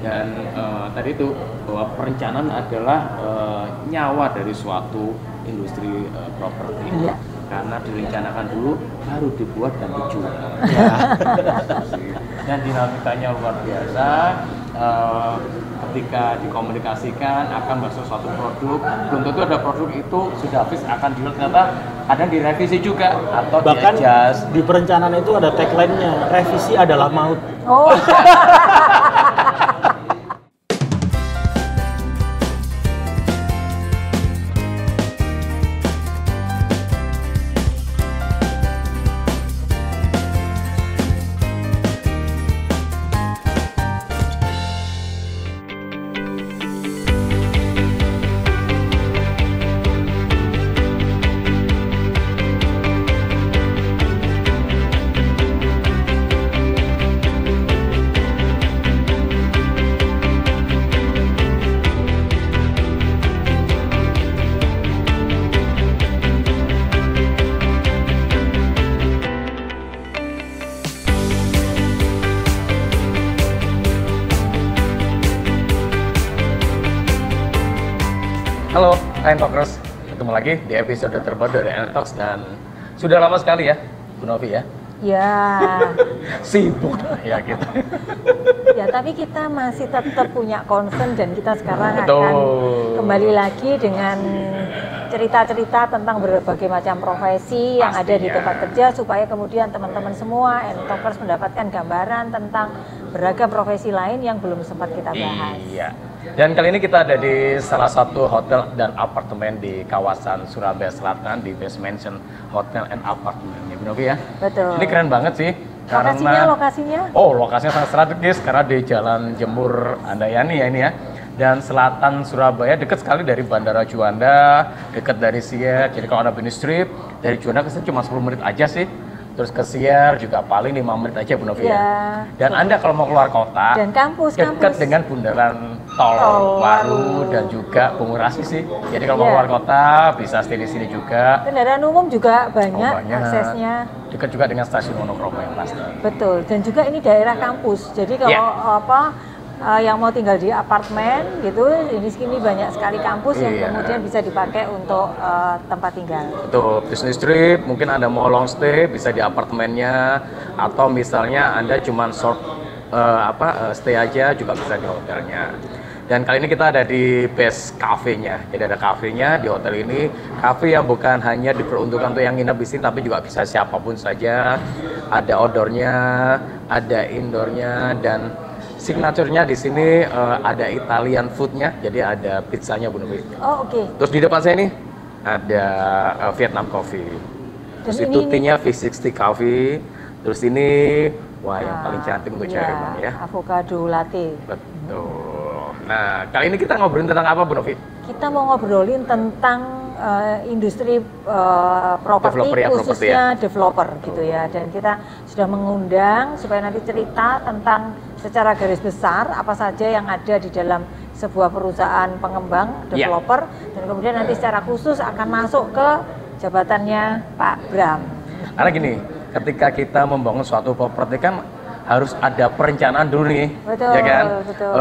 Dan tadi itu bahwa perencanaan adalah nyawa dari suatu industri properti. Iya. Karena direncanakan dulu, baru dibuat dan dijual. Ya. Dan dinamikanya luar biasa. Ketika dikomunikasikan akan masuk suatu produk, belum tentu ada produk itu sudah habis akan dijual, ternyata kadang direvisi juga atau Bahkan di-adjust. di perencanaan itu ada tagline-nya, revisi adalah maut. Oh. Halo, Talkers. Ketemu lagi di episode terbaru dari Talks dan sudah lama sekali ya, Bu Novi ya. Ya. Sibuk ya kita. Ya, tapi kita masih tetap punya concern dan kita sekarang Betul. akan kembali lagi dengan cerita-cerita tentang berbagai macam profesi yang ada di Pastinya. tempat kerja supaya kemudian teman-teman semua Talkers mendapatkan gambaran tentang beragam profesi lain yang belum sempat kita bahas. Iya. Dan kali ini kita ada di salah satu hotel dan apartemen di kawasan Surabaya Selatan di Best Mansion Hotel and Apartment. Ya, Bu Novi ya. Betul. Ini keren banget sih. Lokasinya? Oh, lokasinya sangat strategis karena di Jalan Jemur Andayani ya ini ya. Dan selatan Surabaya dekat sekali dari Bandara Juanda, dekat dari Siak. Jadi kalau Anda Bini Strip, dari Juanda ke sini cuma 10 menit aja sih. Terus ke Siak juga paling 5 menit aja Bu Novi ya. Ya. Dan Anda kalau mau keluar kota, Dan kampus. dekat dengan bundaran tol Waru dan juga Bungurasi sih. Jadi kalau mau Ya. keluar kota bisa stay di sini juga. Kendaraan umum juga banyak, banyak. aksesnya. Dekat juga dengan stasiun Wonokromo yang pasti. Betul, dan juga ini daerah kampus. Jadi kalau yang mau tinggal di apartemen gitu, ini sini banyak sekali kampus yang Iya. kemudian bisa dipakai untuk tempat tinggal. Betul, business trip, mungkin Anda mau long stay bisa di apartemennya atau misalnya Anda cuma stay aja juga bisa di hotelnya. Dan kali ini kita ada di Best Cafe-nya. Jadi ada cafe-nya di hotel ini. Cafe yang bukan hanya diperuntukkan untuk yang nginep di sini, tapi juga bisa siapapun saja. Ada outdoor-nya, ada indoor-nya, dan signature-nya di sini ada Italian food-nya. Jadi ada pizzanya Bu Novi. Oh, oke. Terus di depan saya ini ada Vietnam Coffee. Terus Dan itu ini- tea-nya V60 Coffee. Terus ini, wah yang paling cantik untuk cewek memang ya. Avocado latte. Betul. Nah, kali ini kita ngobrolin tentang apa Bu Novi? Kita mau ngobrolin tentang industri properti, Developer ya, properti khususnya developer gitu ya. Dan kita sudah mengundang supaya nanti cerita tentang secara garis besar apa saja yang ada di dalam sebuah perusahaan pengembang Ya. developer, dan kemudian nanti secara khusus akan masuk ke jabatannya Pak Bram. Karena gini, ketika kita membangun suatu properti kan harus ada perencanaan dulu nih, Betul, ya kan? betul.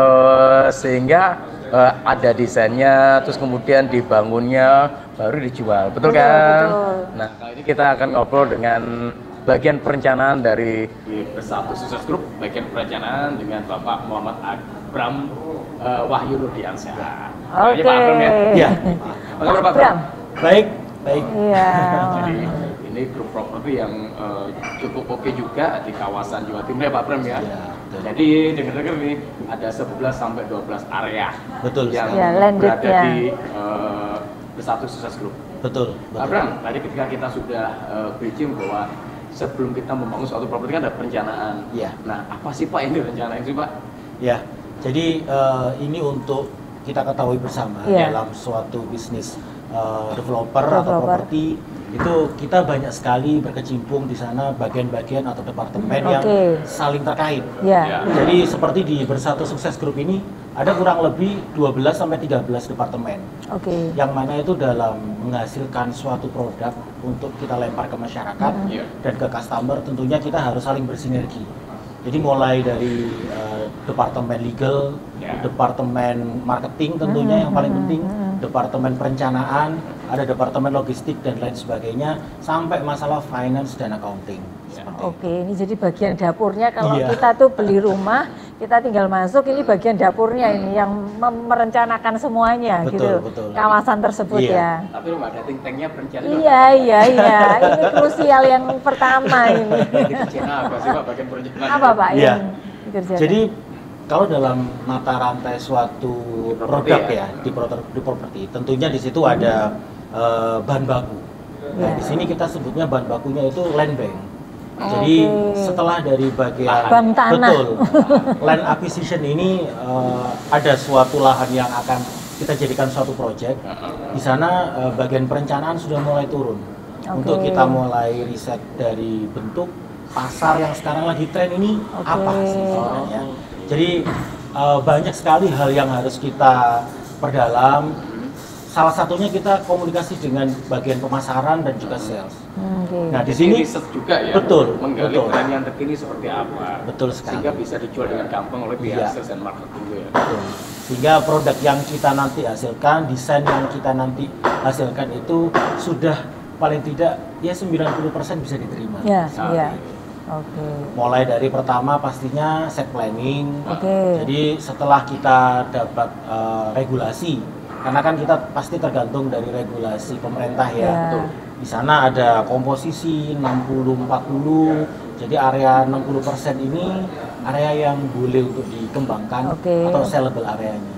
Sehingga ada desainnya, terus kemudian dibangunnya, baru dijual, betul kan? Betul. Nah, kali ini kita akan ngobrol dengan bagian perencanaan dari Bersatu Sukses Group, bagian perencanaan dengan Bapak Muhammad Abram Wahyu Nurdiansyah. Oke. Pak Abram ya? Ya, Apa kabar Pak Bram. baik, baik. Iya. Jadi ini grup properti yang cukup oke juga di kawasan Jawa Timur ya Pak Bram ya. Ya, betul. Jadi dengar-dengar nih ada 11 sampai 12 area Betul yang Ya, landed berada ya. di Bersatu Sukses Group. Betul, Pak betul. Bram, tadi ketika kita sudah bridging bahwa sebelum kita membangun suatu properti kan ada perencanaan. Iya. Nah, apa sih Pak ini rencanain sih Pak? Ya, jadi ini untuk kita ketahui bersama Iya. dalam suatu bisnis developer atau Developer. properti itu kita banyak sekali berkecimpung di sana bagian-bagian atau departemen yang Oke. saling terkait. Ya. Ya. Jadi seperti di Bersatu Sukses Group ini ada kurang lebih 12 sampai 13 departemen Oke. yang mana itu dalam menghasilkan suatu produk untuk kita lempar ke masyarakat Iya. dan ke customer, tentunya kita harus saling bersinergi. Jadi mulai dari departemen legal, departemen marketing tentunya yang paling penting, departemen perencanaan, ada departemen logistik dan lain sebagainya, sampai masalah finance dan accounting. Oke, ini jadi bagian dapurnya kalau Iya. kita tuh beli rumah, kita tinggal masuk, ini bagian dapurnya ini yang merencanakan semuanya Betul, gitu. betul. Kawasan tersebut Iya. ya. Tapi rumah ada think tanknya perencanaan. Iya. Ini krusial yang pertama ini. Dikerjain apa sih Pak bagian perencanaan? Apa Pak Iya. yang dikerjakan? Jadi kalau dalam mata rantai suatu Properti produk ya? di properti, tentunya di situ ada bahan baku. Nah, Ya. di sini kita sebutnya bahan bakunya itu land bank. Jadi Oke. setelah dari bagian Bank tanah. betul land acquisition ini ada suatu lahan yang akan kita jadikan suatu project. Di sana bagian perencanaan sudah mulai turun untuk kita mulai riset dari bentuk pasar yang sekarang lagi tren ini apa sih sebenarnya. Jadi banyak sekali hal yang harus kita perdalam. Salah satunya kita komunikasi dengan bagian pemasaran dan juga sales. Oke. Nah, di Jadi sini riset juga ya, betul, menggali betul. tren yang terkini seperti apa, Betul sekali. sehingga bisa dijual dengan gampang oleh pihak Iya. sales dan marketing itu ya. Betul. Sehingga produk yang kita nanti hasilkan, desain yang kita nanti hasilkan itu sudah paling tidak ya 90% bisa diterima. Ya, Seperti iya. itu. Oke. Mulai dari pertama pastinya set planning. Oke. Jadi setelah kita dapat regulasi, karena kan kita pasti tergantung dari regulasi pemerintah ya. Ya. Betul. Di sana ada komposisi 60-40. Jadi area 60% ini area yang boleh untuk dikembangkan Oke. atau sellable areanya.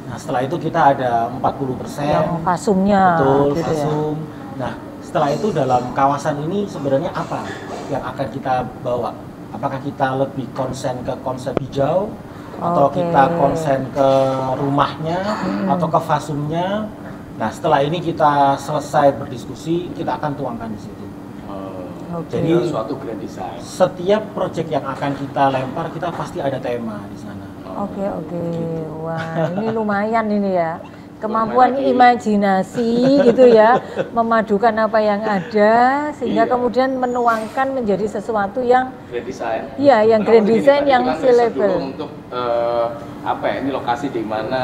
Nah, setelah itu kita ada 40%. Yang fasumnya Betul, gitu ya. fasum. Nah, setelah itu dalam kawasan ini sebenarnya apa yang akan kita bawa? Apakah kita lebih konsen ke konsep hijau atau Oke. kita konsen ke rumahnya atau ke fasumnya? Nah, setelah ini kita selesai berdiskusi, kita akan tuangkan di situ. Oke. Jadi Suatu grand design. setiap proyek yang akan kita lempar, kita pasti ada tema di sana. Oke. Wah, ini lumayan ini ya. Kemampuan imajinasi gitu ya, memadukan apa yang ada sehingga Iya. kemudian menuangkan menjadi sesuatu yang Grand design. iya, yang Kenapa grand begini, design Pak? yang Itu kan riset dulu sellable. untuk apa ya? Ini lokasi di mana,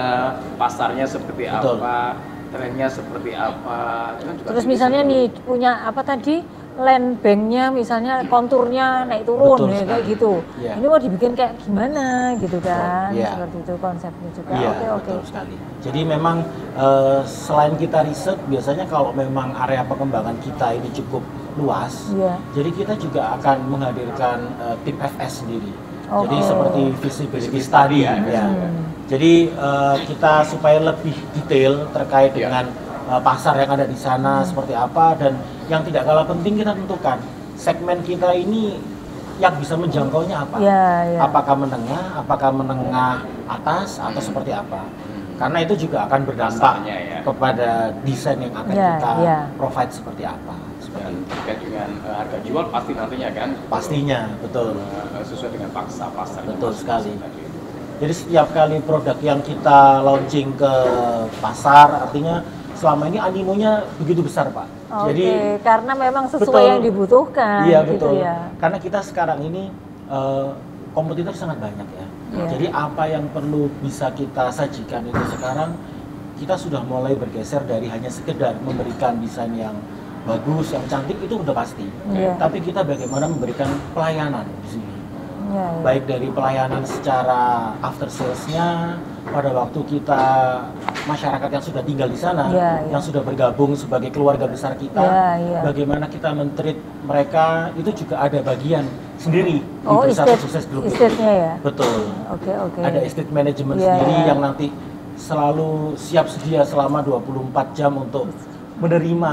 pasarnya seperti Betul. apa, trennya seperti apa. Itu kan juga Terus riset misalnya dulu. nih punya apa tadi land banknya misalnya konturnya naik turun Betul ya, kayak sekali. gitu. Iya. Ini mau dibikin kayak gimana gitu kan? Iya. Seperti itu konsepnya juga. Iya, Oke. betul sekali. Jadi memang selain kita riset, biasanya kalau memang area pengembangan kita ini cukup luas, Iya. jadi kita juga akan menghadirkan tim FS sendiri. Jadi Oke. seperti visibility study ya. Jadi kita supaya lebih detail terkait Iya. dengan pasar yang ada di sana seperti apa, dan yang tidak kalah penting kita tentukan segmen kita ini yang bisa menjangkaunya apa. Iya, iya. Apakah menengah atas atau seperti apa. Karena itu juga akan berdampak Pasarnya ya. kepada desain yang akan Iya, kita iya. provide seperti apa. Seperti Dan itu. terkait dengan harga jual pasti nantinya kan Pastinya, betul. sesuai dengan paksa pasar. Betul sekali. Jadi setiap kali produk yang kita launching ke pasar, artinya selama ini animonya begitu besar, Pak. Oke, Jadi karena memang sesuai betul. yang dibutuhkan iya gitu betul. ya. Karena kita sekarang ini kompetitor sangat banyak ya. Iya. Jadi apa yang perlu bisa kita sajikan itu sekarang kita sudah mulai bergeser dari hanya sekedar memberikan desain yang bagus, yang cantik itu udah pasti. Iya. Tapi kita bagaimana memberikan pelayanan di sini. Iya, iya. Baik dari pelayanan secara after sales-nya, pada waktu kita masyarakat yang sudah tinggal di sana, Iya, iya. yang sudah bergabung sebagai keluarga besar kita, Iya, iya. bagaimana kita men-treat mereka, itu juga ada bagian sendiri di Oh, Bersatu estate, Sukses Group. estate-nya ya. Betul. Oke. Ada estate management Iya, sendiri iya. yang nanti selalu siap sedia selama 24 jam untuk menerima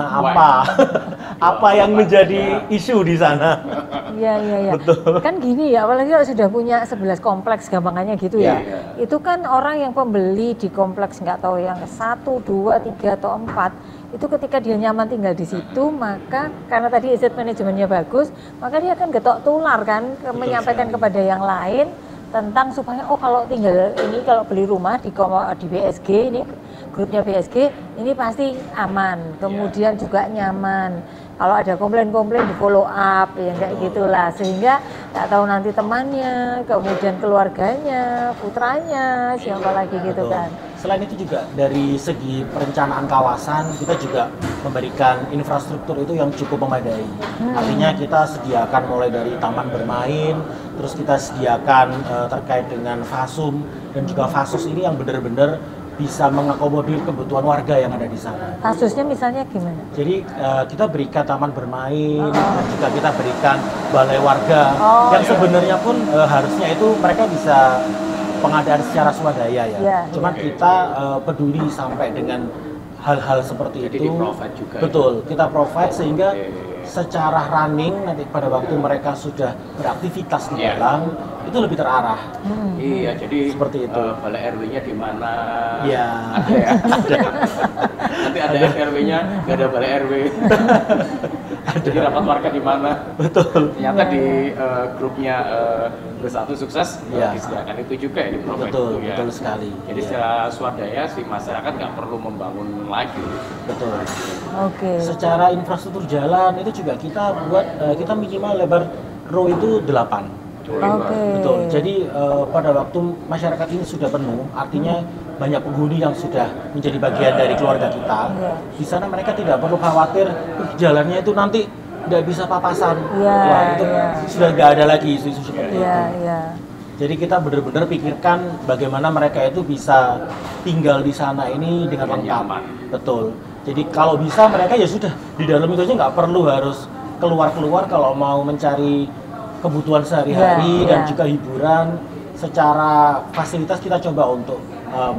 apa yang menjadi isu di sana. Iya. Betul. Kan gini ya, apalagi kalau sudah punya 11 kompleks gampangannya gitu ya. Iya. Itu kan orang yang pembeli di kompleks nggak tahu yang 1, 2, 3 atau 4 itu ketika dia nyaman tinggal di situ, maka karena tadi estate manajemennya bagus, maka dia akan getok tular kan, menyampaikan kepada yang lain tentang supaya kalau tinggal ini, kalau beli rumah di BSG ini, grupnya BSG ini pasti aman, kemudian juga nyaman. Kalau ada komplain-komplain di follow up ya kayak gitulah, sehingga nggak tahu nanti temannya, kemudian keluarganya, putranya, siapa lagi gitu kan. Selain itu juga dari segi perencanaan kawasan kita juga memberikan infrastruktur itu yang cukup memadai. Artinya kita sediakan mulai dari taman bermain, terus kita sediakan terkait dengan fasum dan juga fasus ini yang benar-benar bisa mengakomodir kebutuhan warga yang ada di sana. Kasusnya misalnya gimana? Jadi kita berikan taman bermain, dan juga kita berikan balai warga yang sebenarnya pun harusnya itu mereka bisa pengadaan secara swadaya ya. Cuman kita peduli sampai dengan hal-hal seperti jadi itu. di-provide juga. Betul, kita provide sehingga secara running nanti pada waktu mereka sudah beraktivitas di dalam itu lebih terarah. Iya, jadi seperti itu. Balai RW-nya di mana? Iya. Ada ya. Nanti ada RW-nya, nggak ada balai RW. Jadi rapat warga di mana? Betul. Ternyata di grupnya Bersatu Sukses disediakan itu juga ya di provide. Betul, itu, ya. betul sekali. Jadi secara swadaya si masyarakat nggak perlu membangun lagi. Betul. Oke. Secara infrastruktur jalan itu juga kita buat kita minimal lebar row itu 8. Betul. Jadi pada waktu masyarakat ini sudah penuh, artinya banyak penghuni yang sudah menjadi bagian dari keluarga kita. Di sana mereka tidak perlu khawatir jalannya itu nanti tidak bisa papasan. Wah, itu sudah nggak ada lagi isu-isu seperti itu. Jadi kita benar-benar pikirkan bagaimana mereka itu bisa tinggal di sana ini dengan lengkap. Betul. Jadi kalau bisa mereka ya sudah di dalam itu aja nggak perlu harus keluar-keluar kalau mau mencari kebutuhan sehari-hari dan juga hiburan. Secara fasilitas kita coba untuk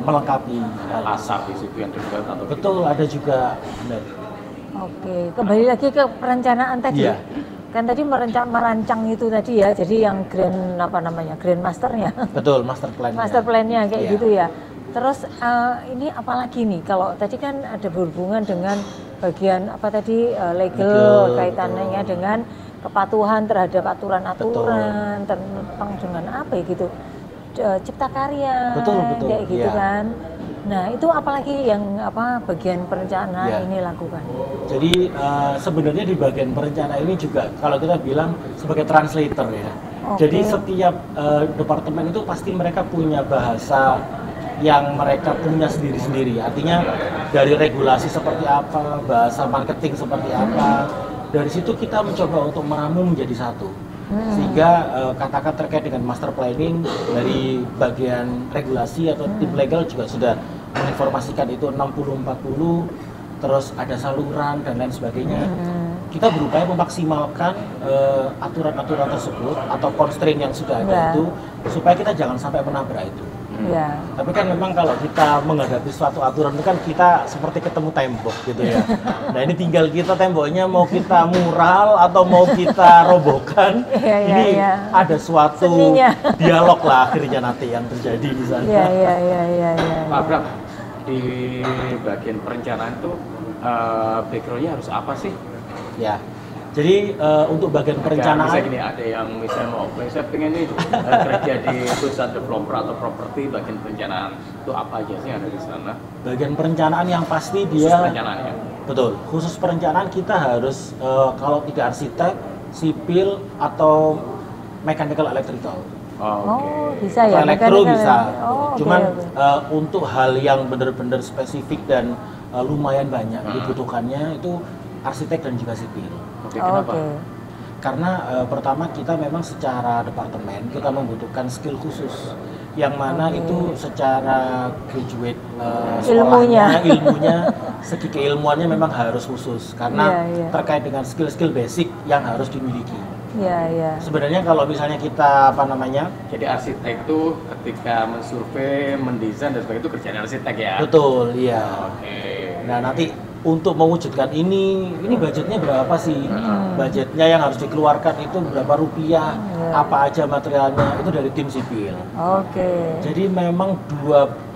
melengkapi. Asap di situ yang dekat atau betul ada juga. Benar. Oke, kembali lagi ke perencanaan tadi. Kan tadi merancang itu tadi ya, jadi yang grand masternya. Betul, master plan. Master plan-nya kayak gitu ya. Terus ini apalagi nih, kalau tadi kan ada berhubungan dengan bagian legal kaitannya dengan kepatuhan terhadap aturan-aturan tentang dengan apa ya gitu, cipta karya, kayak gitu kan. Nah itu apalagi yang bagian perencanaan ini lakukan? Jadi sebenarnya di bagian perencanaan ini juga kalau kita bilang sebagai translator ya. Jadi setiap departemen itu pasti mereka punya bahasa yang mereka punya sendiri-sendiri. Artinya dari regulasi seperti apa, bahasa marketing seperti apa. Dari situ kita mencoba untuk meramu menjadi satu. Sehingga katakan terkait dengan master planning dari bagian regulasi atau tim legal juga sudah menginformasikan itu 60-40, terus ada saluran dan lain sebagainya. Kita berupaya memaksimalkan aturan-aturan tersebut atau constraint yang sudah ada itu supaya kita jangan sampai menabrak itu. Tapi kan memang kalau kita menghadapi suatu aturan itu kan kita seperti ketemu tembok gitu ya. Nah ini tinggal kita temboknya mau kita mural atau mau kita robohkan. Ini ada suatu dialog lah akhirnya nanti yang terjadi di sana. Pak Bram, di bagian perencanaan itu background-nya harus apa sih? Ya. Jadi untuk bagian perencanaan, misalnya gini, ada yang misalnya mau saya pengen ini kerja di perusahaan developer atau properti, bagian perencanaan itu apa aja sih yang ada di sana? Bagian perencanaan yang pasti dia khusus perencanaan ya? Betul, khusus perencanaan kita harus kalau tidak arsitek, sipil atau mechanical electrical. Bisa ya? Elektro bisa. Cuman untuk hal yang benar-benar spesifik dan lumayan banyak dibutuhkannya itu arsitek dan juga sipil. Kenapa? Karena pertama kita memang secara departemen kita membutuhkan skill khusus yang mana itu secara graduate ilmunya segi keilmuannya memang harus khusus karena terkait dengan skill-skill basic yang harus dimiliki. Sebenarnya kalau misalnya kita jadi arsitek itu ketika mensurvei, mendesain dan sebagainya itu kerjaan arsitek ya? Betul, iya. Nah nanti untuk mewujudkan ini budgetnya berapa sih? Budgetnya yang harus dikeluarkan itu berapa rupiah? Apa aja materialnya? Itu dari tim sipil. Jadi memang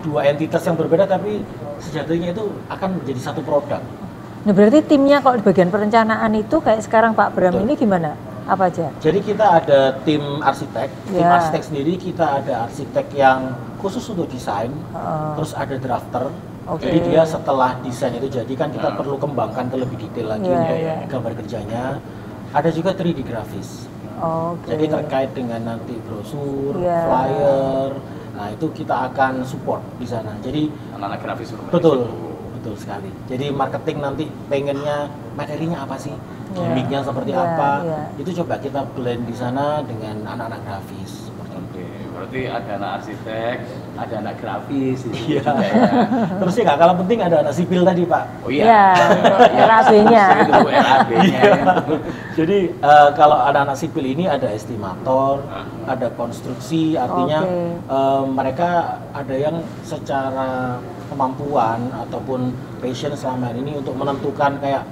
dua entitas yang berbeda tapi sejatinya itu akan menjadi satu produk. Nah berarti timnya kalau di bagian perencanaan itu kayak sekarang Pak Bram ini gimana? Apa aja? Jadi kita ada tim arsitek. Tim Ya. arsitek sendiri kita ada arsitek yang khusus untuk desain, terus ada drafter. Oke. Jadi dia setelah desain itu jadi kan kita perlu kembangkan ke lebih detail lagi Ya, untuk ya. gambar kerjanya. Ada juga 3D grafis. Oke. Jadi terkait dengan nanti brosur, Ya. flyer, nah itu kita akan support di sana. Jadi Anak-anak grafis bermain betul, di situ. betul sekali. Jadi marketing nanti pengennya materinya apa sih, Ya. gimmicknya seperti Ya, apa, ya. itu coba kita blend di sana dengan anak-anak grafis. Seperti itu. Oke, berarti ada anak arsitek, ada anak grafis, Iya. juga ya. Terus ya nggak kalah penting ada anak sipil tadi Pak. Oh Ya, iya. RAB-nya. Itu RAB-nya. Jadi kalau ada anak sipil ini ada estimator, ada konstruksi, artinya Oke. mereka ada yang secara kemampuan ataupun passion selama ini untuk menentukan kayak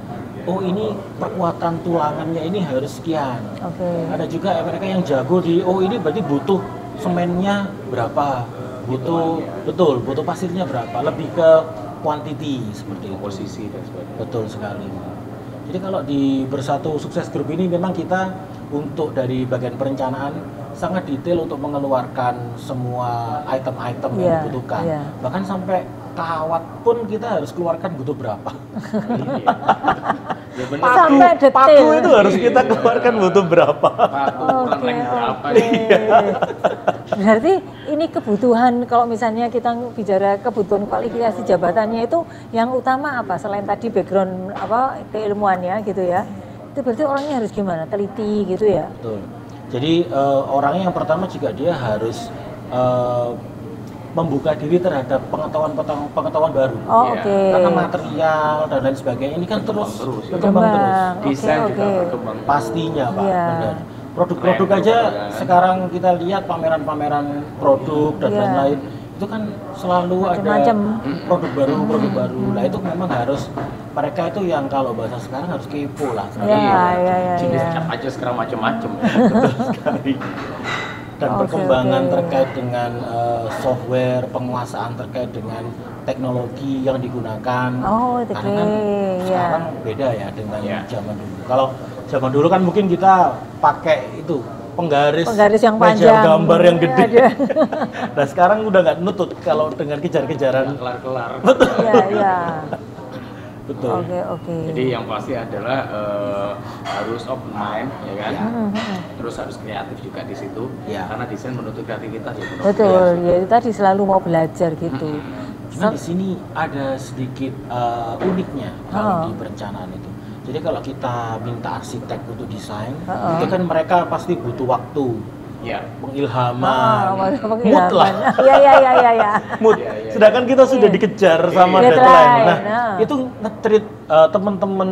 oh ini perkuatan tulangannya ini harus sekian. Oke. Ada juga mereka yang jago di oh ini berarti butuh semennya berapa, butuh betul butuh pasirnya berapa, lebih ke quantity seperti itu. Posisi dan sebagainya. Betul sekali. Jadi kalau di Bersatu Sukses Group ini memang kita untuk dari bagian perencanaan sangat detail untuk mengeluarkan semua item-item yang Iya, dibutuhkan. iya. Bahkan sampai kawat pun kita harus keluarkan butuh berapa. Iya. Ya benar. Sampai detail. Paku itu harus kita Iya. keluarkan butuh berapa. Paku ukuran Oke, rank berapa oke. nih? Berarti ini kebutuhan kalau misalnya kita bicara kebutuhan kualifikasi jabatannya itu yang utama apa selain tadi background apa keilmuannya gitu ya. Itu berarti orangnya harus gimana? Teliti gitu ya. Betul. Jadi orangnya yang pertama juga dia harus membuka diri terhadap pengetahuan baru. Oh, Iya. oke. Karena material dan lain sebagainya ini kan terus Terus, ya. berkembang terus. Oke, Desain juga oke. berkembang. Pastinya Pak, Iya. benar. Produk-produk Keren, aja kan? sekarang kita lihat pameran-pameran produk dan Iya. lain-lain itu kan selalu Macem-macem. ada produk baru. Nah itu memang harus mereka itu yang kalau bahasa sekarang harus kepo lah. Iya, iya, iya, Jenis iya. cat aja sekarang macam-macam. Betul sekali. Dan Oke, perkembangan oke. terkait dengan software, penguasaan terkait dengan teknologi yang digunakan. Oh, oke, Karena kan ya. sekarang beda ya dengan Ya. zaman dulu. Kalau zaman dulu kan mungkin kita pakai itu penggaris Yang meja panjang. gambar yang gede. Ada. Nah sekarang udah nggak nutut kalau dengan kejar-kejaran. Kelar-kelar. Iya, iya. Betul. Oke, oke. Jadi yang pasti adalah harus open mind, ya kan? Ya. Terus harus kreatif juga di situ. Ya. Karena desain menuntut kreativitas ya. benar. Betul, ya itu tadi selalu mau belajar gitu. Cuma di sini ada sedikit uniknya kalau di perencanaan itu. Jadi kalau kita minta arsitek untuk desain, itu kan mereka pasti butuh waktu, Ya. pengilhaman, mood mood lah. Iya, iya, iya, iya, iya. Mood. Iya, iya, Sedangkan kita sudah dikejar sama Deadline, deadline. Nah, nah. itu nge-treat teman-teman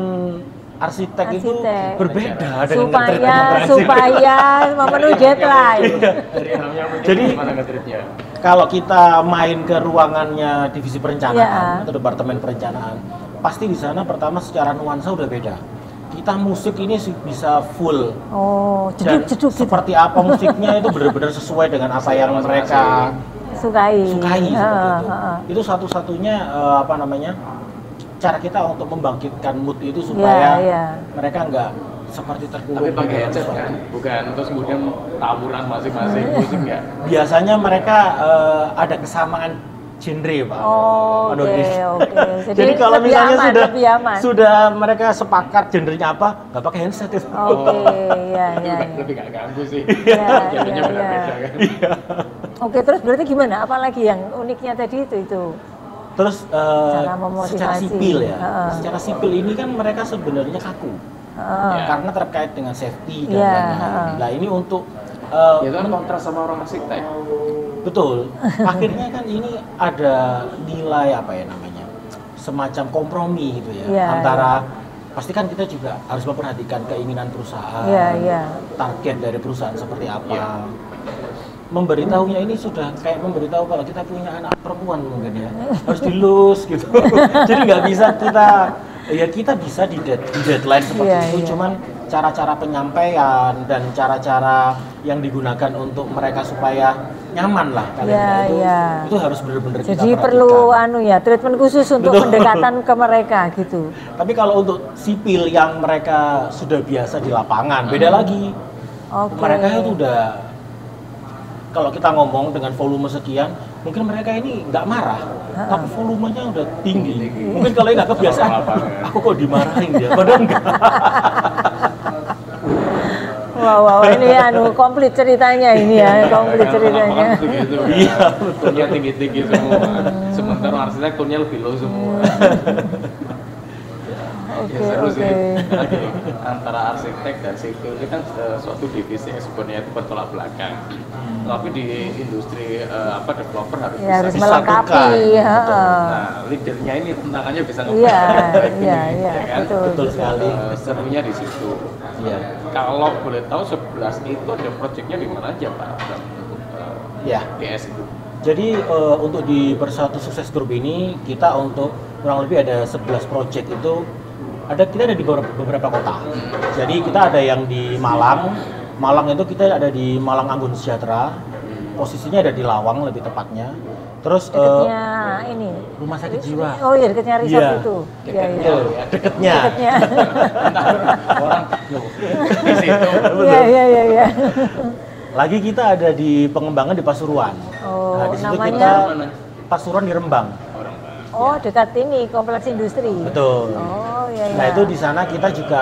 arsitek itu Arsitek. berbeda dengan nge-treat Supaya teman-teman supaya memenuhi deadline. Dari namanya mungkin Jadi, gimana nge-treatnya? Kalau kita main ke ruangannya divisi perencanaan Ya. atau departemen perencanaan, pasti di sana pertama secara nuansa udah beda. Kita musik ini bisa full. Oh, Dan jeduk-jeduk gitu. seperti apa musiknya itu benar-benar sesuai dengan apa yang mereka Sukai. sukai seperti itu. Ha. Itu satu-satunya cara kita untuk membangkitkan mood itu supaya Iya. mereka nggak seperti terkurung. Tapi pakai di dalam headset sesuatu. kan? Bukan terus kemudian tawuran masing-masing musik ya? Biasanya mereka ada kesamaan genre, Pak. Oh, Pak oke, Nurdin. oke. Jadi kalau lebih misalnya aman, lebih aman. sudah mereka sepakat genrenya apa, nggak pakai handset itu. Oke, iya, iya. Lebih gak ganggu sih. Iya, Jadinya iya, beda-beda iya. kan? Oke, terus berarti gimana? Apalagi yang uniknya tadi itu? Terus Cara memotivasi. secara sipil ya, Heeh. secara sipil ini kan mereka sebenarnya kaku, Heeh. karena terkait dengan safety dan Iya, lain-lain. heeh. Nah ini untuk Ya itu kan kontras sama orang arsitek. betul, akhirnya kan ini ada nilai apa ya namanya, semacam kompromi gitu ya, Iya, antara pasti kan kita juga harus memperhatikan keinginan perusahaan, Iya, iya. target dari perusahaan seperti apa. Iya. Memberitahunya ini sudah kayak memberitahu kalau kita punya anak perempuan mungkin ya, harus dilus gitu. Jadi nggak bisa kita bisa di deadline seperti Iya, itu, iya. cuman cara-cara penyampaian dan cara-cara yang digunakan untuk mereka supaya nyaman lah kalian Iya, iya. itu harus benar-benar kita Jadi perhatikan. perlu treatment khusus untuk Betul. pendekatan ke mereka gitu. Tapi kalau untuk sipil yang mereka sudah biasa di lapangan, beda lagi. Oke. Mereka itu udah, kalau kita ngomong dengan volume sekian, mungkin mereka ini nggak marah, tapi volumenya udah tinggi. Mungkin kalau nggak kebiasaan, aku kok dimarahin dia, padahal enggak. Wow, ini komplit ceritanya ini ya, komplit ceritanya. Iya, betulnya tinggi-tinggi semua. Sementara arsitekturnya lebih low semua. Oke, Ya, seru sih. oke. Antara arsitek dan sipil ini kan suatu divisi yang sebenarnya itu bertolak belakang. Tapi di industri developer harus Ya, harus bisa melengkapi. disatukan. Heeh. Nah, leadernya ini tantangannya bisa Iya, ngebaik ini, iya, ya kan? betul. Betul sekali. Serunya di situ. Iya. Kalau boleh tahu 11 itu ada proyeknya di mana aja Pak? Iya. DS itu. Jadi untuk di Bersatu Sukses Group ini kita untuk kurang lebih ada 11 project itu kita ada di beberapa kota. Jadi kita ada yang di Malang. Malang itu kita ada di Malang Anggun Sejahtera. Posisinya ada di Lawang lebih tepatnya. Terus Deketnya ini. Rumah Sakit Jiwa. Oh iya, deketnya resort Iya. itu. Iya, iya. Betul, deketnya. Deketnya. Orang di situ. Iya, iya, iya, iya. Lagi kita ada di pengembangan di Pasuruan. Oh, Nah, di situ namanya? kita Pasuruan di Rembang. Oh, dekat ini kompleks industri. Betul. Oh, iya, iya. Nah itu di sana kita juga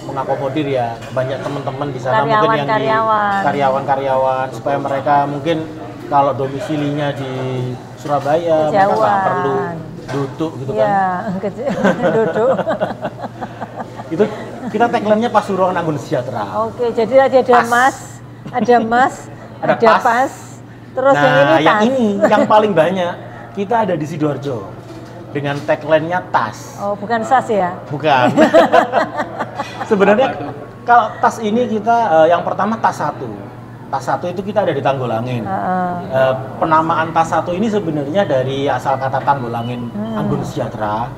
mengakomodir ya banyak teman-teman di sana mungkin yang Karyawan-karyawan. di karyawan-karyawan supaya mereka mungkin kalau domisilinya di Surabaya mereka nggak Kejauhan. perlu duduk gitu kan. Iya, duduk. Itu kita tagline-nya Pasuruan Anggun Sejahtera. Oke, jadi tadi ada Pas. Mas, Ada ada pas. pas, terus Nah yang ini yang tas. ini yang paling banyak kita ada di Sidoarjo dengan tagline-nya tas. Oh, bukan SAS ya? Bukan. Sebenarnya kalau tas ini kita yang pertama tas satu. Tas satu itu kita ada di Tanggulangin. Penamaan tas satu ini sebenarnya dari asal kata Tanggulangin Anggun Sejahtera.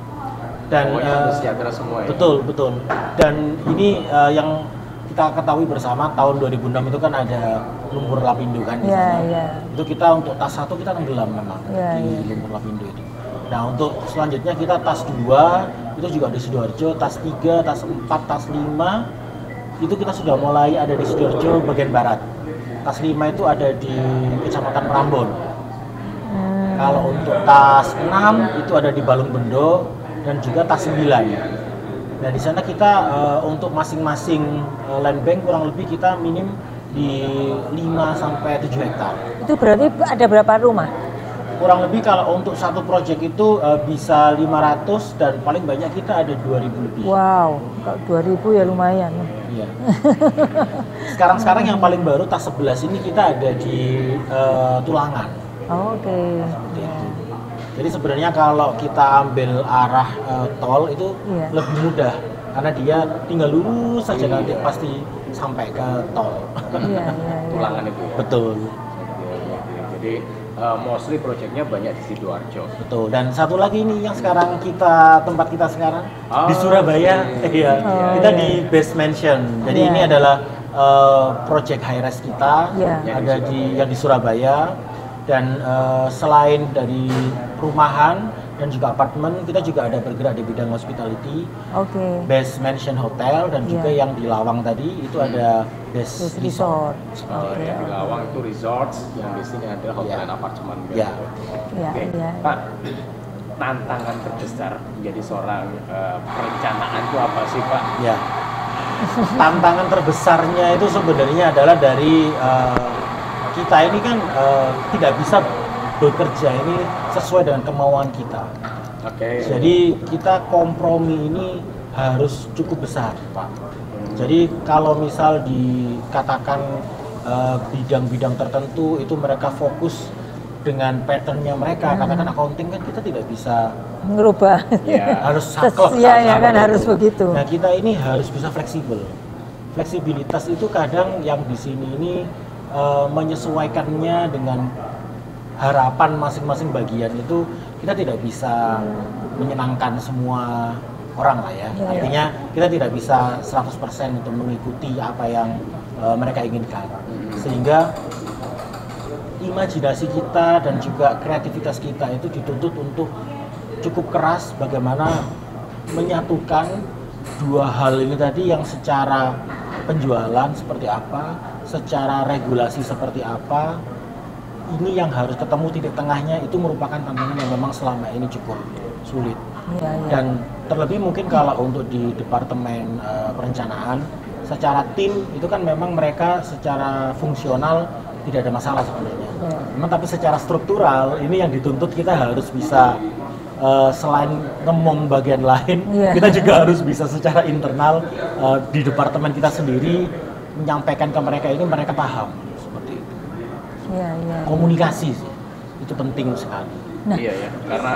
Dan sejahtera semua ya. betul betul. Dan ini yang kita ketahui bersama tahun 2006 itu kan ada lumpur lapindo kan di Iya, sana. iya. Itu kita untuk tas satu kita tenggelam memang Iya, di iya. lumpur lapindo itu. Nah untuk selanjutnya kita tas 2 itu juga di Sidoarjo, tas 3, tas 4, tas 5 itu kita sudah mulai ada di Sidoarjo bagian barat. Tas 5 itu ada di Kecamatan Prambon. Kalau untuk tas 6 itu ada di Balung Bendo dan juga tas 9. Nah di sana kita untuk masing-masing land bank kurang lebih kita minim di 5 sampai 7 hektar. Itu berarti ada berapa rumah? Kurang lebih kalau untuk satu proyek itu bisa 500 dan paling banyak kita ada 2000 lebih. Wow, kalau 2000 ya lumayan. Iya. Sekarang yang paling baru tas 11 ini kita ada di Tulangan. Oke. Ya. Jadi sebenarnya kalau kita ambil arah tol itu Iya. lebih mudah karena dia tinggal lurus saja nanti pasti sampai ke tol. Iya, iya, iya. Tulangan itu ya. Betul. Jadi mostly proyeknya banyak di Sidoarjo. Betul. Dan satu lagi ini yang sekarang tempat kita sekarang di Surabaya. Iya. Kita iya. di Best Mansion. Jadi Iya. ini adalah project high rise kita Iya. ada yang di Surabaya dan selain dari perumahan dan juga apartemen kita juga ada bergerak di bidang hospitality. Oke. Best Mansion Hotel dan Iya. juga yang di Lawang tadi itu ada Best Best Resort. Oke, yang di Lawang itu resorts, yang di sini ada hotel Iya. dan apartemen. Iya. Iya, Oke, iya. Pak, tantangan terbesar menjadi seorang perencanaan itu apa sih Pak? Ya. Tantangan terbesarnya itu sebenarnya adalah dari kita ini kan tidak bisa bekerja ini sesuai dengan kemauan kita. Oke. Jadi kita kompromi ini harus cukup besar, Pak. Jadi kalau misal dikatakan bidang-bidang tertentu itu mereka fokus dengan patternnya mereka, katakan accounting kan kita tidak bisa Ngerubah. Ya. harus saklek. Iya, ya kan harus begitu. Nah kita ini harus bisa fleksibel. Fleksibilitas itu kadang yang di sini ini menyesuaikannya dengan harapan masing-masing bagian itu kita tidak bisa menyenangkan semua orang lah ya. Iya. Artinya kita tidak bisa 100% untuk mengikuti apa yang mereka inginkan. Sehingga imajinasi kita dan juga kreativitas kita itu dituntut untuk cukup keras bagaimana menyatukan dua hal ini tadi yang secara penjualan seperti apa, secara regulasi seperti apa, ini yang harus ketemu titik tengahnya itu merupakan tantangan yang memang selama ini cukup sulit. Iya, iya. Dan terlebih mungkin kalau untuk di departemen perencanaan, secara tim itu kan memang mereka secara fungsional tidak ada masalah sebenarnya. Ya. Memang tapi secara struktural ini yang dituntut kita harus bisa selain ngomong bagian lain, Ya. kita juga harus bisa secara internal di departemen kita sendiri menyampaikan ke mereka ini mereka paham seperti itu. Iya, iya. Komunikasi sih itu penting sekali. Nah. Iya ya, karena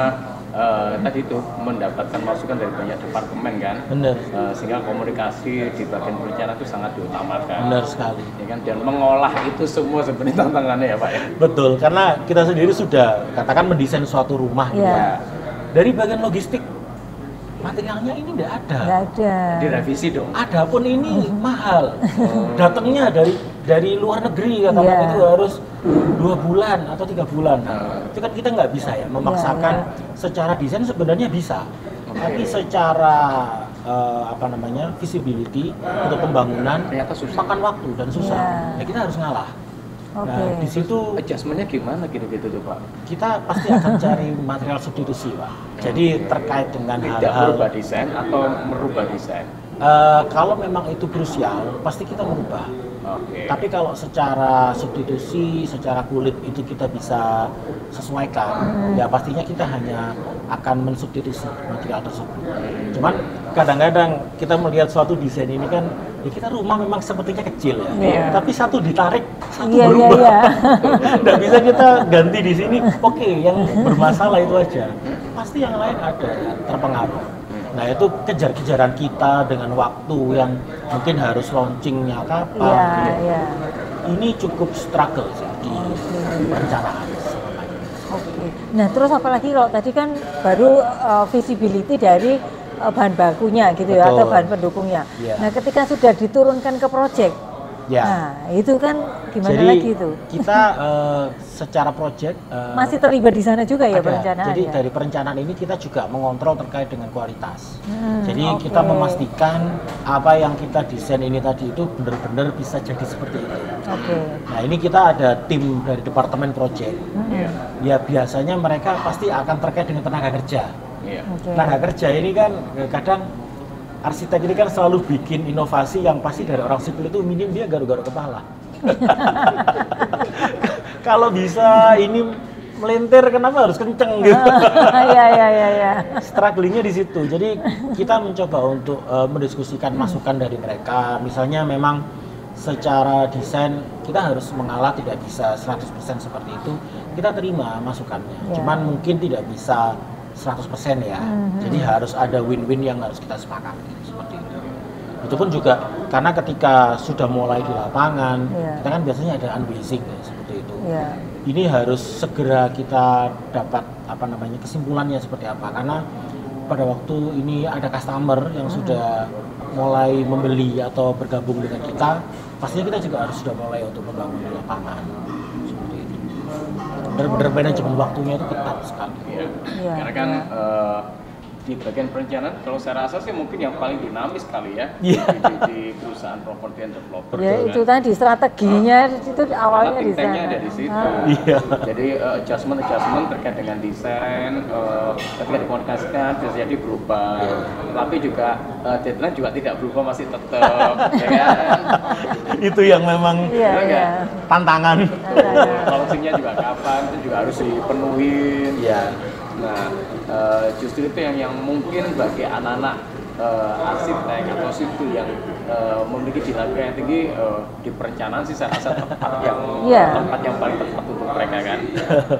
tadi itu mendapatkan masukan dari banyak departemen kan. Benar. Sehingga komunikasi di bagian perencanaan itu sangat diutamakan. Benar sekali. Ya kan, dan mengolah itu semua sebenarnya tantangannya ya Pak ya. Betul, karena kita sendiri sudah katakan mendesain suatu rumah gitu Iya. ya. Dari bagian logistik materialnya ini tidak ada. Nggak ada. Direvisi dong. Adapun ini mahal. Datangnya dari luar negeri katakan Iya. itu harus 2 bulan atau 3 bulan. Itu kan kita nggak bisa ya memaksakan. Iya, Secara desain sebenarnya bisa, tapi secara visibility untuk pembangunan Ternyata susah. makan waktu dan susah. Iya. Ya kita harus ngalah. Oke. Nah, di situ Adjustmentnya gimana gitu-gitu tuh Pak? kita pasti akan cari material substitusi, Pak. Jadi terkait dengan Tidak hal-hal merubah desain atau merubah desain? kalau memang itu krusial, pasti kita merubah. Oke. Tapi kalau secara substitusi, secara kulit itu kita bisa sesuaikan, ya pastinya kita hanya akan mensubstitusi material tersebut. Cuman kadang-kadang kita melihat suatu desain ini kan, ya kita rumah memang sepertinya kecil ya, Iya. tapi satu ditarik, satu Iya, iya, berubah. iya. Nggak bisa kita ganti di sini, oke, yang bermasalah itu aja. Pasti yang lain ada yang terpengaruh. Nah itu kejar-kejaran kita dengan waktu yang mungkin harus launchingnya kapan. Iya, gitu. iya. Ini cukup struggle sih di perencanaan. Oke. Nah, terus apalagi kalau tadi kan baru visibility dari bahan bakunya gitu ya, Betul. atau bahan pendukungnya. Iya. Nah, ketika sudah diturunkan ke project, Ya. nah itu kan gimana Jadi lagi itu? kita secara project Masih terlibat di sana juga ya ada. perencanaan Jadi ya? dari perencanaan ini kita juga mengontrol terkait dengan kualitas. Jadi Oke. kita memastikan apa yang kita desain ini tadi itu benar-benar bisa jadi seperti itu. Oke. Nah ini kita ada tim dari departemen project. Iya. Ya biasanya mereka pasti akan terkait dengan tenaga kerja. Iya. Oke. Tenaga kerja ini kan kadang arsitek ini kan selalu bikin inovasi yang pasti dari orang sipil itu minim dia garuk-garuk kepala. Kalau bisa ini melintir kenapa harus kenceng gitu. Iya, iya, iya, iya. Strugglingnya di situ. Jadi kita mencoba untuk mendiskusikan masukan dari mereka. Misalnya memang secara desain kita harus mengalah, tidak bisa 100% seperti itu. Kita terima masukannya. Ya. Cuman mungkin tidak bisa 100% ya. Jadi harus ada win-win yang harus kita sepakati seperti itu. Itu pun juga karena ketika sudah mulai di lapangan, Ya. kita kan biasanya ada unbasing ya, seperti itu. Iya. Ini harus segera kita dapat kesimpulannya seperti apa, karena pada waktu ini ada customer yang sudah mulai membeli atau bergabung dengan kita, pastinya kita juga harus sudah mulai untuk membangun di lapangan seperti itu. Benar-benar manajemen waktunya itu ketat sekali. Iya. Iya, Karena kan iya. di bagian perencanaan kalau saya rasa sih mungkin yang paling dinamis kali ya Iya. di perusahaan properti and developer. Ya kan. itu tadi strateginya itu awalnya Karena di think tanknya sana. ada di situ. Ah. Iya. Jadi adjustment terkait dengan desain, ketika dikomunikasikan bisa jadi berubah. Tapi juga deadline juga tidak berubah, masih tetap, ya kan? Itu yang memang Iya, Benar iya. nggak? tantangan. Launchingnya juga kapan itu juga harus dipenuhin. Iya. Nah, justru itu yang mungkin bagi anak-anak arsitek atau sipil yang memiliki dinamika yang tinggi di perencanaan sih saya rasa Iya. tempat yang paling tepat untuk mereka kan.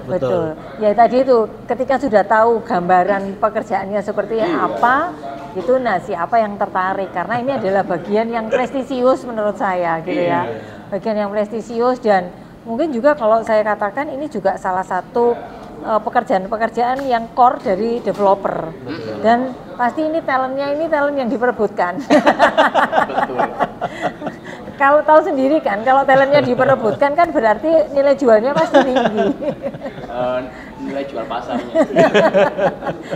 Betul. Ya tadi itu ketika sudah tahu gambaran pekerjaannya seperti apa, itu nah siapa yang tertarik karena ini adalah bagian yang prestisius menurut saya gitu ya. Bagian yang prestisius dan mungkin juga kalau saya katakan ini juga salah satu pekerjaan-pekerjaan yang core dari developer. Dan pasti ini talent yang diperebutkan. Betul. Kalau tahu sendiri kan, kalau talentnya diperebutkan kan berarti nilai jualnya pasti tinggi. Nilai jual pasarnya.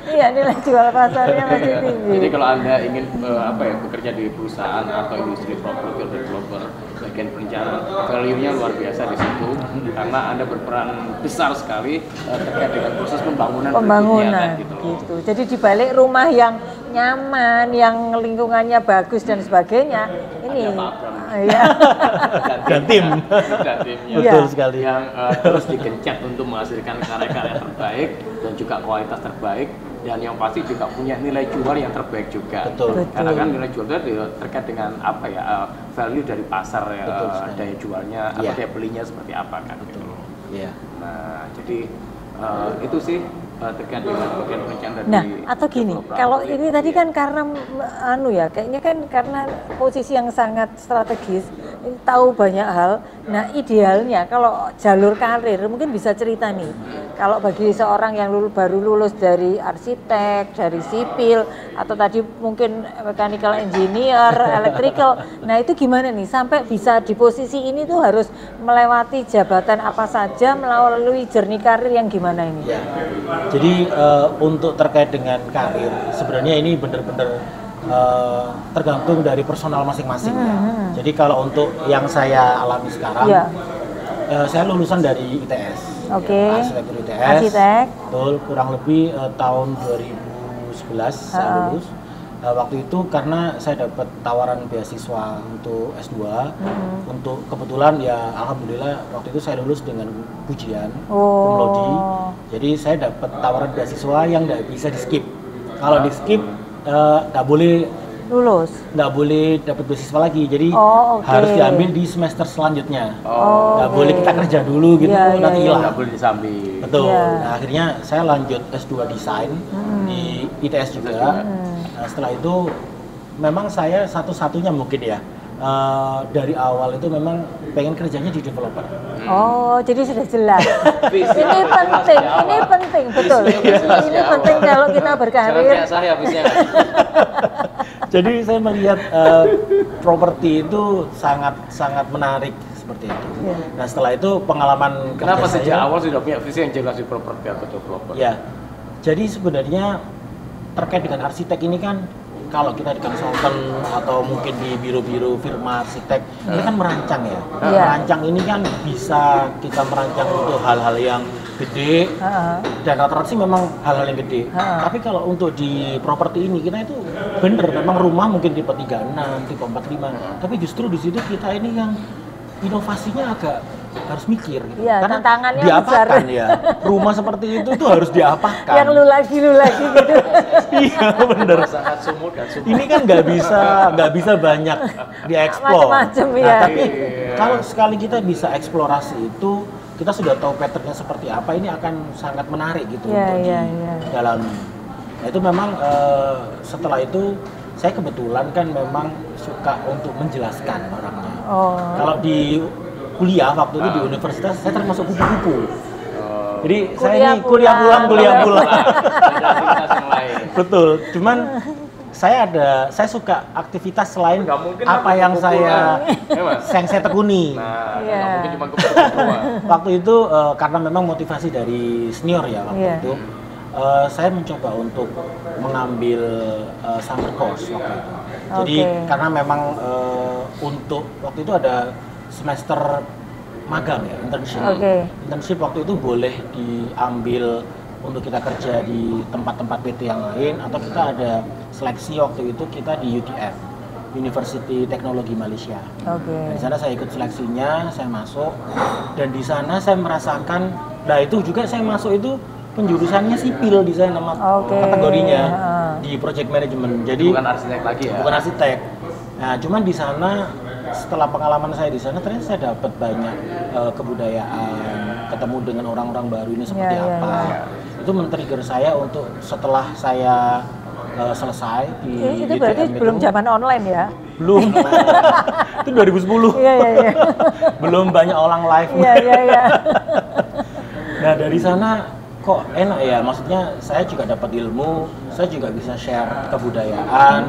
Iya, nilai jual pasarnya pasti tinggi. Jadi kalau Anda ingin bekerja di perusahaan atau industri properti atau developer bagian perencanaan, value-nya luar biasa di situ karena Anda berperan besar sekali terkait dengan proses pembangunan Pembangunan gitu. gitu. Jadi di balik rumah yang nyaman, yang lingkungannya bagus dan sebagainya, ini ya. Dan tim. Dan timnya. Betul Iya. sekali. Yang terus digencet untuk menghasilkan karya-karya terbaik dan juga kualitas terbaik dan yang pasti juga punya nilai jual yang terbaik juga. Betul. Karena kan nilai jual itu terkait dengan value dari pasar daya jualnya atau daya belinya seperti apa kan. Gitu. Iya. Nah, jadi itu sih terkait dengan bagian perencanaan dari Nah, atau gini, developer. kalau ini tadi kan karena kayaknya kan karena posisi yang sangat strategis, ini tahu banyak hal. Nah, idealnya kalau jalur karir mungkin bisa cerita nih. Kalau bagi seorang yang baru lulus dari arsitek, dari sipil, atau tadi mungkin mechanical engineer, electrical, nah itu gimana nih sampai bisa di posisi ini tuh harus melewati jabatan apa saja, melalui journey karir yang gimana ini? Ya. Jadi untuk terkait dengan karir, sebenarnya ini benar-benar tergantung dari personal masing-masing. Jadi kalau untuk yang saya alami sekarang, saya lulusan dari ITS. Arsitektur ITS. Arsitek. Betul, kurang lebih tahun 2011 saya lulus. Waktu itu karena saya dapat tawaran beasiswa untuk S2, untuk kebetulan ya alhamdulillah waktu itu saya lulus dengan pujian, cum laude. Jadi saya dapat tawaran beasiswa yang nggak bisa di skip. Kalau di skip nggak boleh lulus, nggak boleh dapat beasiswa lagi. Jadi harus diambil di semester selanjutnya. Nggak boleh kita kerja dulu gitu, nanti hilang. Nggak boleh disambi. Betul. Nah, akhirnya saya lanjut S2 desain di ITS juga. Nah, setelah itu memang saya satu-satunya mungkin ya dari awal itu memang pengen kerjanya di developer. Oh, jadi sudah jelas. Ini penting, betul. Ini penting kalau kita berkarir. Kayak saya habisnya. Jadi saya melihat properti itu sangat menarik seperti itu. Nah, setelah itu pengalaman Kenapa kerja sejak saya, awal sudah punya visi yang jelas di properti atau developer? ya. Jadi sebenarnya terkait dengan arsitek ini kan kalau kita di konsultan atau mungkin di biro-biro firma arsitek ini kan merancang ya. Merancang ini kan bisa kita merancang untuk hal-hal yang gede dan rata-rata sih memang hal-hal yang gede. Tapi kalau untuk di properti ini kita itu bener memang rumah mungkin tipe 36, tipe 45. Tapi justru di situ kita ini yang inovasinya agak harus mikir gitu. Karena tantangannya diapakan besar. ya. Rumah seperti itu tuh harus diapakan. Yang lu lagi gitu. Iya bener. Sangat sumut dan sumut. Ini kan nggak bisa banyak dieksplor. Macam-macam Nah, ya. tapi kalau sekali kita bisa eksplorasi itu, kita sudah tahu patternnya seperti apa, ini akan sangat menarik gitu untuk didalami. Nah, itu memang setelah itu saya kebetulan kan memang suka untuk menjelaskan orangnya. Kalau di kuliah waktu itu di universitas saya termasuk kupu-kupu. Jadi saya ini kuliah pulang. Ada aktivitas yang lain. Betul. Cuman saya suka aktivitas selain apa yang saya tekuni. Nah, nggak mungkin cuma kupu-kupu. Waktu itu karena memang motivasi dari senior ya waktu itu. Saya mencoba untuk mengambil summer course waktu itu. Jadi karena memang untuk waktu itu ada semester magang ya, internship. Internship waktu itu boleh diambil untuk kita kerja di tempat-tempat PT yang lain atau kita ada seleksi waktu itu kita di UTM, University Teknologi Malaysia. Di sana saya ikut seleksinya, saya masuk dan di sana saya merasakan, nah itu juga saya masuk itu penjurusannya sipil di sana nama kategorinya di project management. Jadi bukan arsitek lagi ya. Bukan arsitek. Nah, cuman di sana setelah pengalaman saya di sana ternyata saya dapat banyak kebudayaan, ketemu dengan orang-orang baru ini seperti apa. Itu men-trigger saya untuk setelah saya selesai di itu berarti belum zaman online ya? Belum. Itu 2010. Iya. Belum banyak orang live. Iya. Nah, dari sana kok enak ya, maksudnya saya juga dapat ilmu, saya juga bisa share kebudayaan.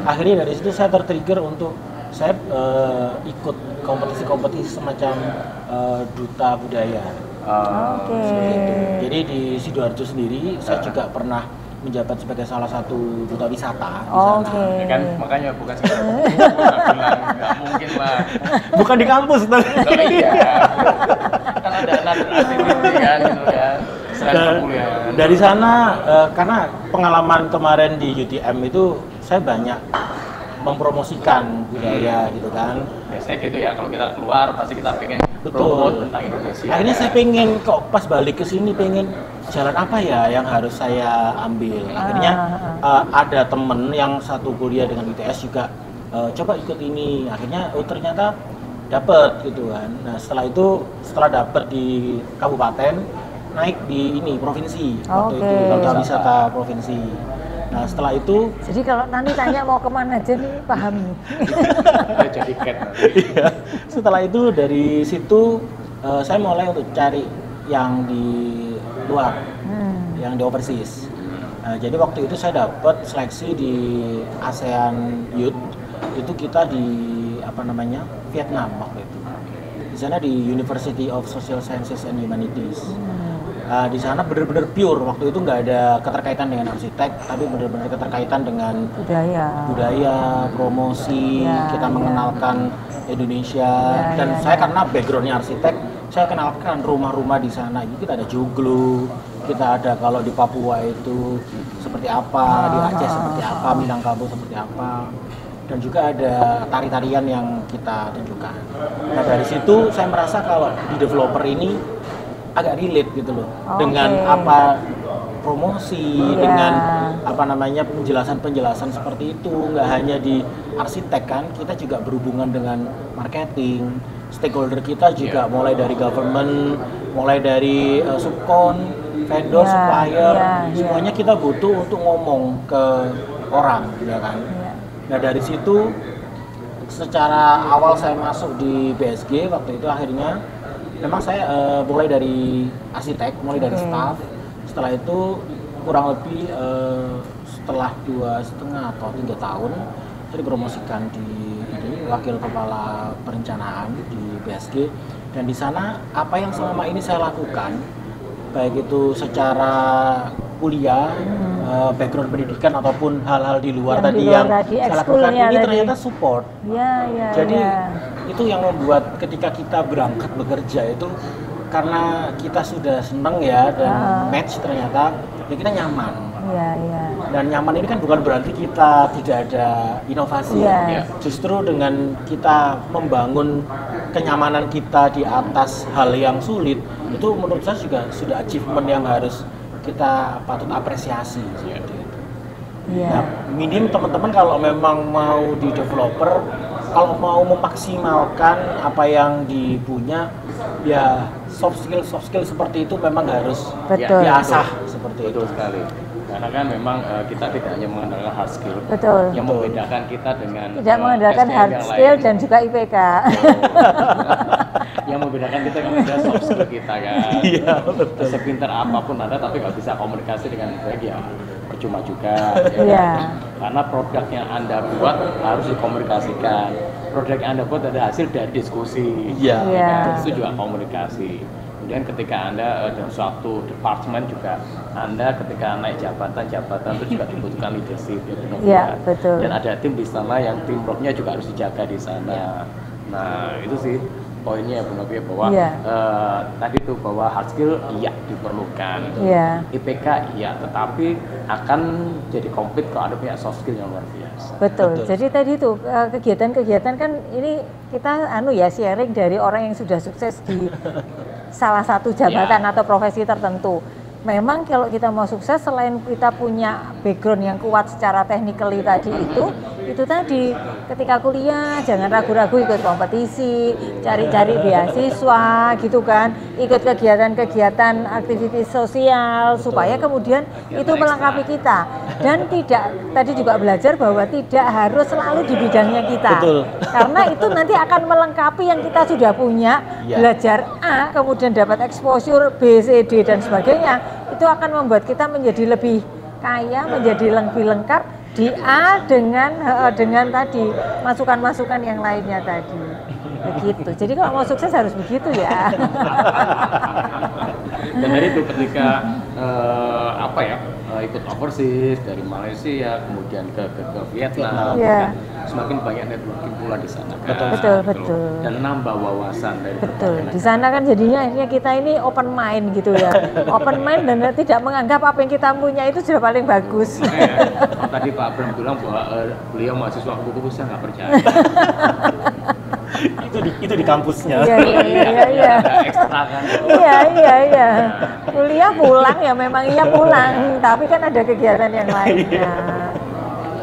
Akhirnya dari situ saya tertrigger untuk saya ikut kompetisi-kompetisi semacam duta budaya. Oke. Seperti itu. Jadi di Sidoarjo sendiri saya juga pernah menjabat sebagai salah satu duta wisata di sana. Oke. Ya kan makanya bukan sih nggak mungkin lah. Bukan di kampus, tapi Oh, iya. Kan ada aktiviti kan gitu kan. Selain perkuliahan. dari sana karena pengalaman kemarin di UTM itu saya banyak mempromosikan budaya gitu kan. Biasanya gitu ya, kalau kita keluar pasti kita pengen Betul. promote tentang Indonesia. Akhirnya saya pengen kok pas balik ke sini pengen jalan apa ya yang harus saya ambil. Akhirnya ada temen yang satu kuliah dengan ITS juga coba ikut ini. Akhirnya ternyata dapet gitu kan. Nah setelah itu setelah dapet di kabupaten naik di ini provinsi waktu Oke. itu duta wisata provinsi. Nah setelah itu Jadi kalau nanti tanya mau kemana aja nih paham nih. Kita jadi cat. iya, setelah itu dari situ saya mulai untuk cari yang di luar, yang di overseas. Jadi waktu itu saya dapat seleksi di ASEAN Youth, itu kita di Vietnam waktu itu. Di sana di University of Social Sciences and Humanities. Di sana benar-benar pure, waktu itu nggak ada keterkaitan dengan arsitek, tapi benar-benar keterkaitan dengan budaya, promosi, Ya, kita ya. mengenalkan Indonesia. Ya, Dan ya, saya ya. karena backgroundnya arsitek, saya kenalkan rumah-rumah di sana. Itu kita ada joglo, kita ada kalau di Papua itu seperti apa, di Aceh seperti apa, Minangkabau seperti apa. Dan juga ada tari-tarian yang kita tunjukkan. Nah dari situ saya merasa kalau di developer ini agak relate gitu loh, Oke. dengan apa promosi, Iya. dengan penjelasan-penjelasan seperti itu. Nggak hanya di arsitek kan, kita juga berhubungan dengan marketing, stakeholder kita juga mulai dari government, mulai dari subkon, vendor, Iya, supplier, iya, iya. semuanya kita butuh untuk ngomong ke orang, ya kan. Iya. Nah dari situ secara awal saya masuk di BSG waktu itu akhirnya memang saya mulai dari arsitek, mulai dari Oke. staff. Setelah itu kurang lebih setelah 2,5 atau 3 tahun saya dipromosikan di ini wakil kepala perencanaan di BSG. Dan di sana apa yang selama ini saya lakukan baik itu secara kuliah, background pendidikan ataupun hal-hal di luar Yang di tadi luar yang tadi, saya lakukan ekskulnya ini tadi. ternyata support. Ya, ya, Jadi ya. itu yang membuat ketika kita berangkat bekerja itu karena kita sudah seneng ya dan match ternyata ya kita nyaman. Iya, iya. Dan nyaman ini kan bukan berarti kita tidak ada inovasi. Iya. Justru dengan kita membangun kenyamanan kita di atas hal yang sulit, itu menurut saya juga sudah achievement yang harus kita patut apresiasi. Seperti itu. Iya. Nah, minim teman-teman kalau memang mau di developer, kalau mau memaksimalkan apa yang dipunya, ya soft skill seperti itu memang harus Betul. diasah seperti itu. Betul sekali. Karena kan memang kita tidak hanya mengandalkan hard skill. Betul. Yang membedakan kita dengan Tidak mengandalkan SDM hard yang skill lain. dan juga IPK. Yang membedakan kita kan ada soft skill kita kan. Iya, betul. Sepintar apapun Anda tapi nggak bisa komunikasi dengan baik ya percuma juga. Ya Iya. kan? Karena produk yang Anda buat harus dikomunikasikan. Produk yang Anda buat ada hasil dari diskusi. Iya. Iya. Itu juga komunikasi. Kemudian ketika Anda dalam suatu departemen juga Anda ketika naik jabatan itu juga dibutuhkan leadership ya, benar. Iya, betul. Dan ada tim di sana yang teamworknya juga harus dijaga di sana. Nah itu sih poinnya Bu Novia bahwa Iya. tadi tuh bahwa hard skill iya diperlukan. Iya. IPK iya, tetapi akan jadi komplit kalau ada punya soft skill yang luar biasa. Betul. Betul. Jadi tadi itu kegiatan-kegiatan kan ini kita sharing dari orang yang sudah sukses di salah satu jabatan atau profesi tertentu. Memang kalau kita mau sukses selain kita punya background yang kuat secara technically tadi itu tadi ketika kuliah jangan ragu-ragu ikut kompetisi, cari-cari beasiswa gitu kan, ikut kegiatan-kegiatan aktivitas sosial supaya kemudian itu melengkapi kita dan tidak tadi juga belajar bahwa tidak harus selalu di bidangnya kita. Betul. Karena itu nanti akan melengkapi yang kita sudah punya, Iya. belajar A kemudian dapat exposure B, C, D dan sebagainya, itu akan membuat kita menjadi lebih kaya, menjadi lebih lengkap di A dengan tadi masukan-masukan yang lainnya tadi. Begitu. Jadi kalau mau sukses harus begitu ya. Dan dari itu ketika ikut overseas dari Malaysia kemudian ke Vietnam, Iya. kan, semakin banyak networking pula di sana. Kan? Betul. Dan nambah wawasan dari Betul. Di sana kan jadinya akhirnya kita ini open mind gitu ya. Open mind dan tidak menganggap apa yang kita punya itu sudah paling bagus. Kalau tadi Pak Abram bilang bahwa beliau mahasiswa buku saya nggak percaya. itu di kampusnya. Iya. Ada ekstra kan. Iya. Kuliah pulang ya memang iya pulang, tapi kan ada kegiatan yang lainnya.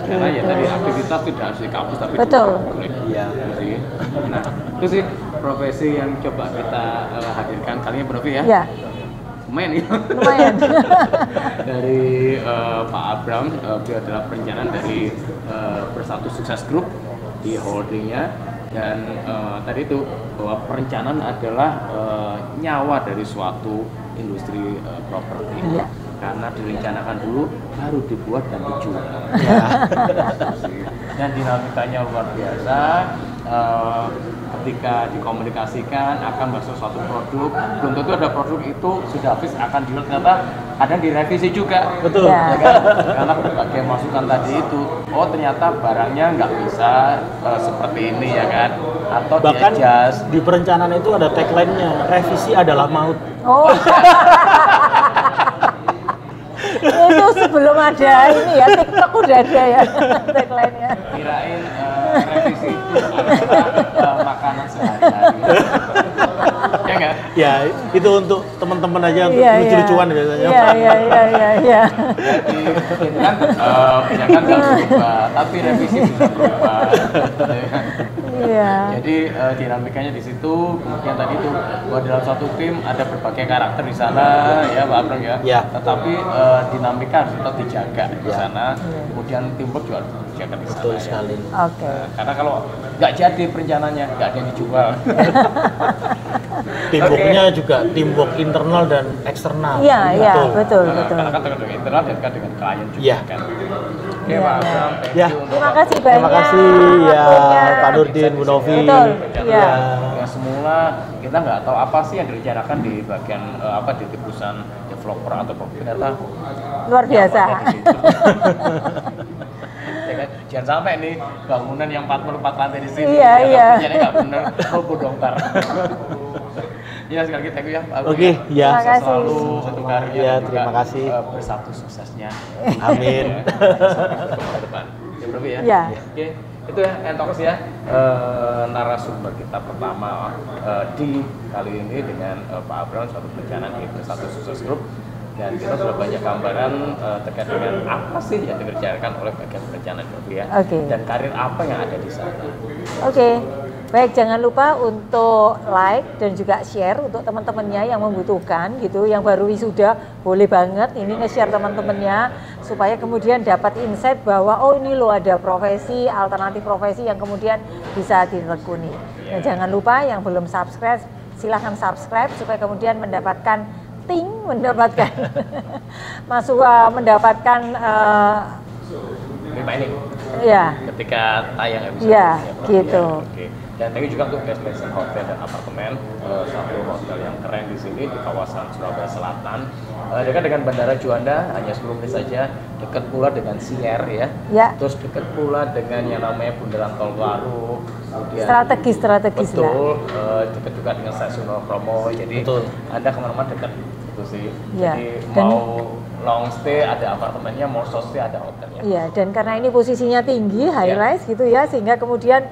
Karena ya tadi aktivitas tidak harus di kampus tapi Betul. Iya. Nah, itu sih profesi yang coba kita hadirkan kali ini Prof ya. Iya. Lumayan. Dari Pak Abram, beliau adalah perencanaan dari Bersatu Sukses Group di holdingnya. Dan tadi itu bahwa perencanaan adalah nyawa dari suatu industri properti. Iya. Karena direncanakan dulu, baru dibuat dan dijual. Dan dinamikanya luar biasa. Ketika dikomunikasikan akan masuk suatu produk, belum tentu ada produk itu sudah habis akan dijual, ternyata kadang direvisi juga. Betul. Ya. Ya kan? Karena berbagai masukan tadi itu, oh ternyata barangnya nggak bisa seperti ini ya kan, atau Bahkan di-adjust. di perencanaan itu ada tagline-nya, revisi adalah maut. Oh. Itu sebelum ada ini ya, TikTok udah ada ya tagline-nya. Kirain revisi itu adalah makanan sehari-hari. Ya nggak? Ya, itu untuk teman-teman aja untuk Iya, lucu-lucuan biasanya. Iya. Jadi itu kan jangan nggak berubah, tapi revisi bisa berubah. Ya kan? Iya. Jadi dinamikanya di situ, kemudian tadi itu bahwa dalam satu tim ada berbagai karakter di sana, ya Pak Abram ya. Ya. Tetapi dinamika harus tetap dijaga di Ya. sana, kemudian teamwork juga harus dijaga di sana. Betul ya. sekali. Oke. Karena kalau nggak jadi perencanaannya, nggak ada yang dijual. Teamworknya juga teamwork internal dan eksternal. Iya, betul. Karena kan dengan internal dan kan dengan klien juga Iya. kan. Oke Iya, Pak iya. Abram, thank Ya. you untuk Terima kasih banyak. Terima kasih ya waktunya. Pak Nurdin, Bu Novi. Betul. Iya. Ya semula kita nggak tahu apa sih yang direncanakan di bagian di perusahaan developer atau ternyata Luar biasa. ada di situ. Ya kan? Jangan sampai nih bangunan yang 44 lantai di sini Iya. kerjanya nggak benar, roboh dongkar. Ya sekali lagi thank you ya Pak Abram. Oke, ya. Terima kasih. Selalu satu karirnya Ya, dan juga, terima kasih. bersatu suksesnya. Amin. Ya, sampai ke depan. Ya Bro ya. Ya. Oke, itu ya Entokes ya narasumber kita pertama di kali ini dengan Pak Abram suatu perencanaan di Bersatu Sukses Group. Dan kita sudah banyak gambaran terkait dengan apa sih yang dikerjakan oleh bagian perencanaan ya. Oke. Dan karir apa yang ada di sana. Oke. Baik, jangan lupa untuk like dan juga share untuk teman-temannya yang membutuhkan gitu, yang baru wisuda boleh banget ini nge-share teman-temannya supaya kemudian dapat insight bahwa oh ini loh ada profesi, alternatif profesi yang kemudian bisa ditekuni. Nah, jangan lupa yang belum subscribe silahkan subscribe supaya kemudian mendapatkan mendapatkan mendapatkan Ini Pak ini ya ketika tayang episode Iya, ini, gitu. Ya, oke. Dan thank you juga untuk Destination Hotel dan Apartemen, satu hotel yang keren di sini di kawasan Surabaya Selatan, dekat dengan Bandara Juanda, hanya 10 menit saja, dekat pula dengan Sier ya, terus dekat pula dengan yang namanya Bundaran Tol Baru, kemudian strategis betul, dekat juga dengan stasiun Promo, jadi Betul. Anda kemana-mana dekat itu sih, Ya. jadi Dan- mau long stay ada apartemennya, mau short stay ada hotelnya. Iya, dan karena ini posisinya tinggi, high Ya. rise gitu ya, sehingga kemudian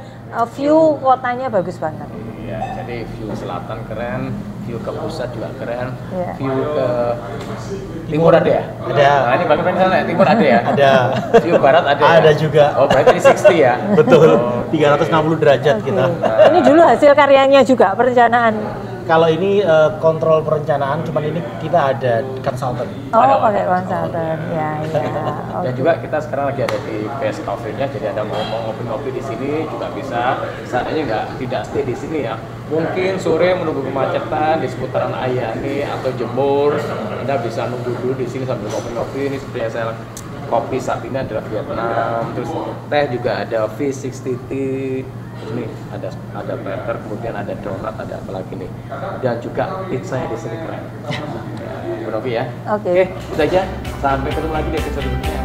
view kotanya bagus banget. Iya, jadi view selatan keren, view ke pusat juga keren, Iya. view ke timur ada ya? Ada. Nah ini bagaimana di sana? Timur ada ya? Ada. View barat ada ya? Ada juga. Oh berarti ini 60 ya? Betul. Oh, 360 derajat Oke. kita. Ini dulu hasil karyanya juga perencanaan. Kalau ini kontrol perencanaan, cuman ini kita ada konsultan. Oh, pakai konsultan. Ya. Dan Oke. juga kita sekarang lagi ada di PS Cafe-nya, jadi ada mau ngopi-ngopi di sini juga bisa. Saatnya tidak stay di sini ya. Mungkin sore menunggu kemacetan di seputaran Ayani atau Jemur, Anda bisa nunggu dulu di sini sambil ngopi-ngopi. Ini seperti yang saya kopi saat ini adalah Vietnam, terus teh juga ada V60 tea, Ini ada burger, kemudian ada donat, ada apa lagi nih. Dan juga pizza di sini keren. Ya, Bu Novi ya. Oke. Oke, itu aja. Sampai ketemu lagi di episode berikutnya.